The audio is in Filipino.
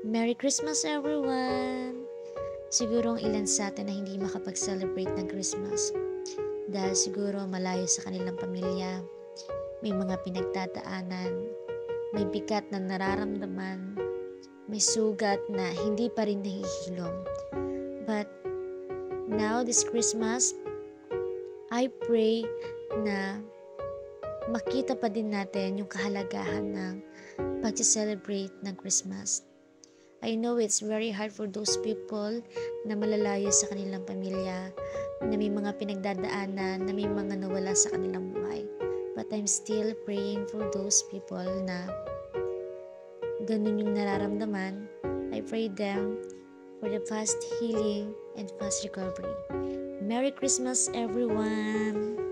Merry Christmas everyone! Siguro ang ilan sa atin na hindi makapag-celebrate ng Christmas dahil siguro malayo sa kanilang pamilya, may mga pinagtataanan, may bigat na nararamdaman, may sugat na hindi pa rin nahihilom. But now this Christmas, I pray na makita pa din natin yung kahalagahan ng pag-celebrate ng Christmas. I know it's very hard for those people na malalayo sa kanilang pamilya, na may mga pinagdadaanan, na may mga nawala sa kanilang buhay. But I'm still praying for those people na ganun yung nararamdaman. I pray them for the fast healing and fast recovery. Merry Christmas everyone!